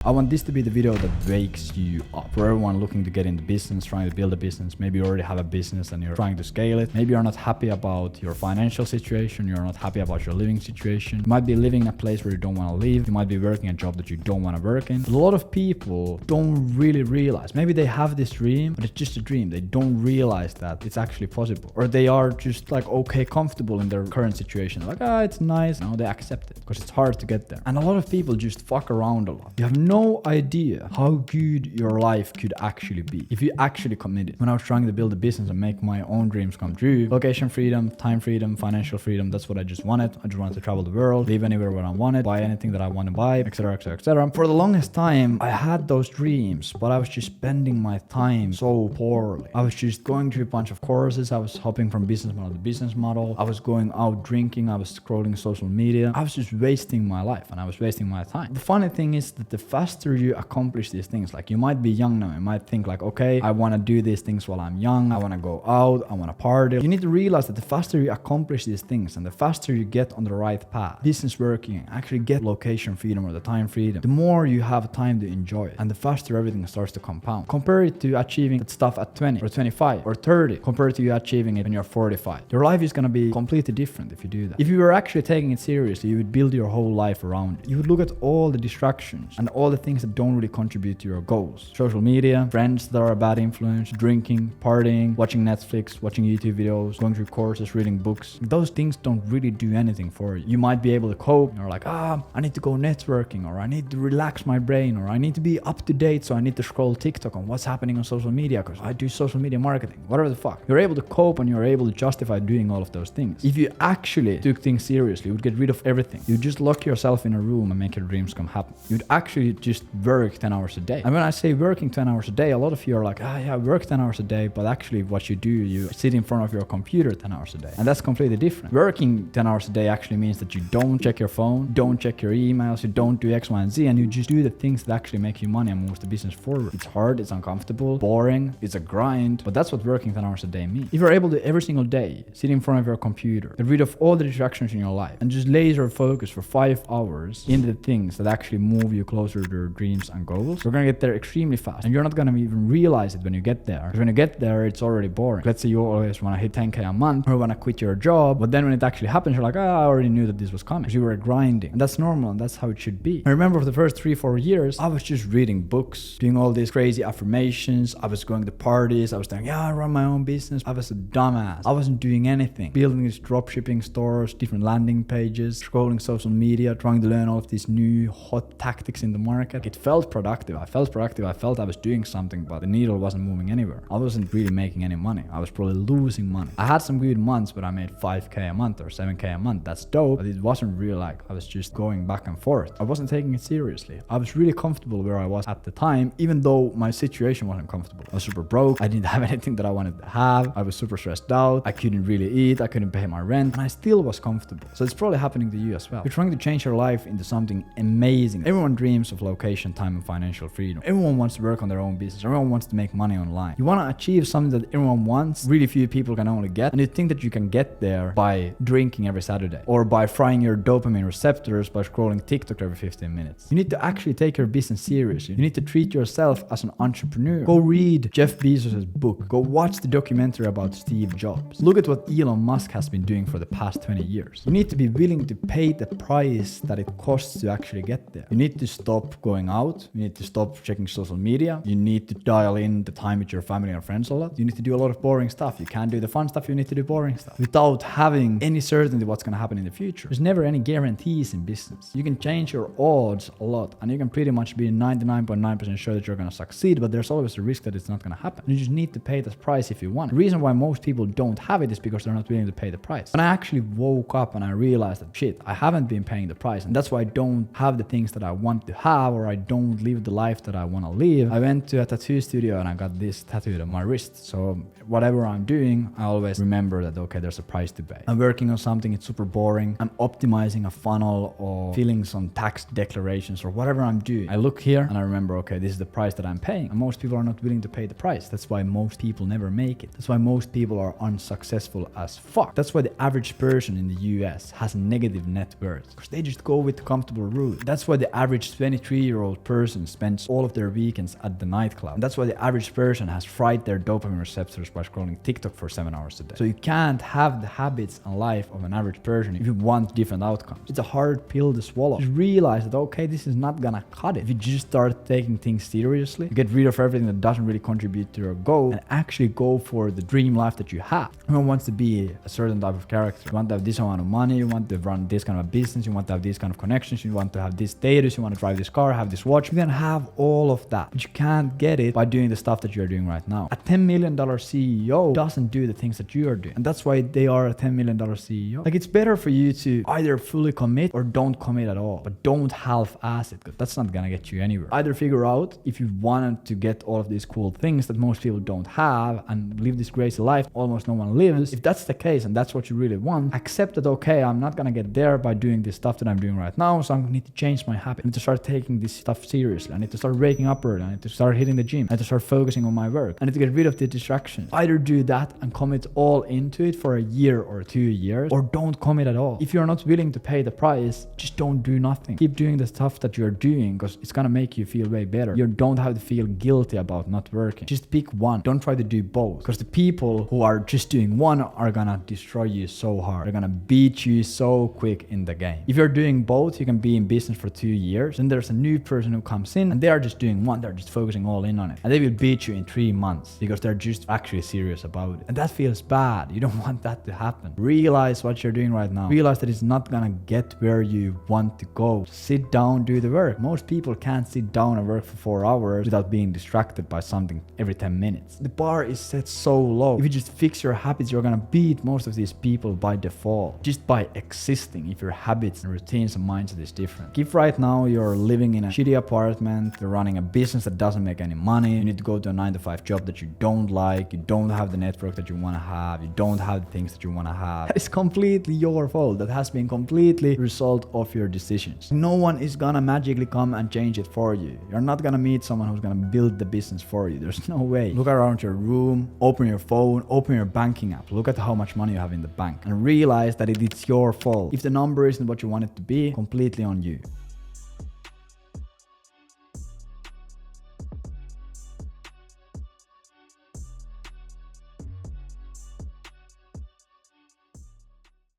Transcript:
I want this to be the video that wakes you up. For everyone looking to get into business, trying to build a business, maybe you already have a business and you're trying to scale it. Maybe you're not happy about your financial situation, you're not happy about your living situation. You might be living in a place where you don't want to live. You might be working a job that you don't want to work in. A lot of people don't really realize, maybe they have this dream, but it's just a dream. They don't realize that it's actually possible. Or they are just like, okay, comfortable in their current situation. Like, it's nice. No, they accept it because it's hard to get there. And a lot of people just fuck around a lot. You have no idea how good your life could actually be if you actually committed. When I was trying to build a business and make my own dreams come true, location freedom, time freedom, financial freedom, that's what I just wanted. I just wanted to travel the world, live anywhere where I wanted, buy anything that I want to buy, etc, etc, etc. For the longest time, I had those dreams, but I was just spending my time so poorly. I was just going through a bunch of courses. I was hopping from business model to business model. I was going out drinking. I was scrolling social media. I was just wasting my life and I was wasting my time. The funny thing is that the faster you accomplish these things, like you might be young now, you might think like, okay, I want to do these things while I'm young. I want to go out. I want to party. You need to realize that the faster you accomplish these things and the faster you get on the right path, business working, actually get location freedom or the time freedom, the more you have time to enjoy it and the faster everything starts to compound. Compare it to achieving that stuff at 20 or 25 or 30 compared to you achieving it when you're 45. Your life is going to be completely different if you do that. If you were actually taking it seriously, you would build your whole life around it. You would look at all the distractions and all the things that don't really contribute to your goals. Social media, friends that are a bad influence, drinking, partying, watching Netflix, watching YouTube videos, going through courses, reading books. Those things don't really do anything for you. You might be able to cope. You're like, I need to go networking, or I need to relax my brain, or I need to be up to date, so I need to scroll TikTok on what's happening on social media because I do social media marketing, whatever the fuck. You're able to cope and you're able to justify doing all of those things. If you actually took things seriously, you would get rid of everything. You just lock yourself in a room and make your dreams come happen. You'd actually just work 10 hours a day. And when I say working 10 hours a day, a lot of you are like, I work 10 hours a day, but actually what you do, you sit in front of your computer 10 hours a day. And that's completely different. Working 10 hours a day actually means that you don't check your phone, don't check your emails, you don't do X, Y, and Z, and you just do the things that actually make you money and moves the business forward. It's hard, it's uncomfortable, boring, it's a grind, but that's what working 10 hours a day means. If you're able to every single day sit in front of your computer, get rid of all the distractions in your life and just laser focus for 5 hours into the things that actually move you closer to your dreams and goals, you're gonna get there extremely fast. And you're not gonna even realize it when you get there. Because when you get there, it's already boring. Let's say you always wanna hit 10K a month or wanna quit your job, but then when it actually happens, you're like, I already knew that this was coming. Because you were grinding. And that's normal and that's how it should be. I remember for the first 3-4 years, I was just reading books, doing all these crazy affirmations. I was going to parties. I was saying, I run my own business. I was a dumbass. I wasn't doing anything. Building these dropshipping stores, different landing pages, scrolling social media, trying to learn all of these new hot tactics in the market. It felt productive. I felt productive. I felt I was doing something, but the needle wasn't moving anywhere. I wasn't really making any money. I was probably losing money. I had some good months where I made 5K a month or 7K a month. That's dope, but it wasn't real. Like I was just going back and forth. I wasn't taking it seriously. I was really comfortable where I was at the time, even though my situation wasn't comfortable. I was super broke. I didn't have anything that I wanted to have. I was super stressed out. I couldn't really eat. I couldn't pay my rent, and I still was comfortable. So it's probably happening to you as well. You're trying to change your life into something amazing. Everyone dreams of location, time, and financial freedom. Everyone wants to work on their own business. Everyone wants to make money online. You want to achieve something that everyone wants, really few people can only get, and you think that you can get there by drinking every Saturday or by frying your dopamine receptors by scrolling TikTok every 15 minutes. You need to actually take your business seriously. You need to treat yourself as an entrepreneur. Go read Jeff Bezos' book. Go watch the documentary about Steve Jobs. Look at what Elon Musk has been doing for the past 20 years. You need to be willing to pay the price that it costs to actually get there. You need to stop going out. You need to stop checking social media. You need to dial in the time with your family and friends a lot. You need to do a lot of boring stuff. You can't do the fun stuff. You need to do boring stuff without having any certainty what's going to happen in the future. There's never any guarantees in business. You can change your odds a lot and you can pretty much be 99.9% sure that you're going to succeed, but there's always a risk that it's not going to happen. You just need to pay the price if you want. The reason why most people don't have it is because they're not willing to pay the price. When I actually woke up and I realized that shit, I haven't been paying the price, and that's why I don't have the things that I want to have, or I don't live the life that I want to live. I went to a tattoo studio and I got this tattooed on my wrist. So whatever I'm doing, I always remember that, okay, there's a price to pay. I'm working on something, it's super boring. I'm optimizing a funnel or filling some tax declarations or whatever I'm doing. I look here and I remember, okay, this is the price that I'm paying. And most people are not willing to pay the price. That's why most people never make it. That's why most people are unsuccessful as fuck. That's why the average person in the US has a negative net worth, because they just go with the comfortable route. That's why the average 23 23-year-old person spends all of their weekends at the nightclub. And that's why the average person has fried their dopamine receptors by scrolling TikTok for 7 hours a day. So you can't have the habits and life of an average person if you want different outcomes. It's a hard pill to swallow. Just realize that, okay, this is not gonna cut it. If you just start taking things seriously, you get rid of everything that doesn't really contribute to your goal and actually go for the dream life that you have. Everyone wants to be a certain type of character. You want to have this amount of money, you want to run this kind of a business, you want to have these kind of connections, you want to have this status, you want to drive this car, have this watch. You can have all of that, but you can't get it by doing the stuff that you're doing right now. A $10 million CEO doesn't do the things that you are doing. And that's why they are a $10 million CEO. Like, it's better for you to either fully commit or don't commit at all, but don't half-ass it, because that's not gonna get you anywhere. Either figure out if you wanted to get all of these cool things that most people don't have and live this crazy life almost no one lives. If that's the case and that's what you really want, accept that, okay, I'm not gonna get there by doing this stuff that I'm doing right now, so I need to change my habit. I need to start taking this stuff seriously. I need to start waking up early. I need to start hitting the gym. I need to start focusing on my work. I need to get rid of the distractions. Either do that and commit all into it for a year or 2 years, or don't commit at all. If you're not willing to pay the price, just don't do nothing. Keep doing the stuff that you're doing, because it's gonna make you feel way better. You don't have to feel guilty about not working. Just pick one. Don't try to do both, because the people who are just doing one are gonna destroy you so hard. They're gonna beat you so quick in the game. If you're doing both, you can be in business for 2 years. Then there's a new person who comes in and they are just doing one. They're just focusing all in on it, and they will beat you in 3 months because they're just actually serious about it. And that feels bad. You don't want that to happen. Realize what you're doing right now. Realize that it's not gonna get where you want to go. Sit down, do the work. Most people can't sit down and work for 4 hours without being distracted by something every 10 minutes. The bar is set so low. If you just fix your habits, you're gonna beat most of these people by default, just by existing. If your habits and routines and mindset is different. If right now you're living in a shitty apartment, you're running a business that doesn't make any money, you need to go to a 9-to-5 job that you don't like, you don't have the network that you want to have, you don't have the things that you want to have, that is completely your fault. That has been completely the result of your decisions. No one is gonna magically come and change it for you. You're not gonna meet someone who's gonna build the business for you. There's no way. Look around your room, open your phone, open your banking app, look at how much money you have in the bank, and realize that it's your fault. If the number isn't what you want it to be, completely on you.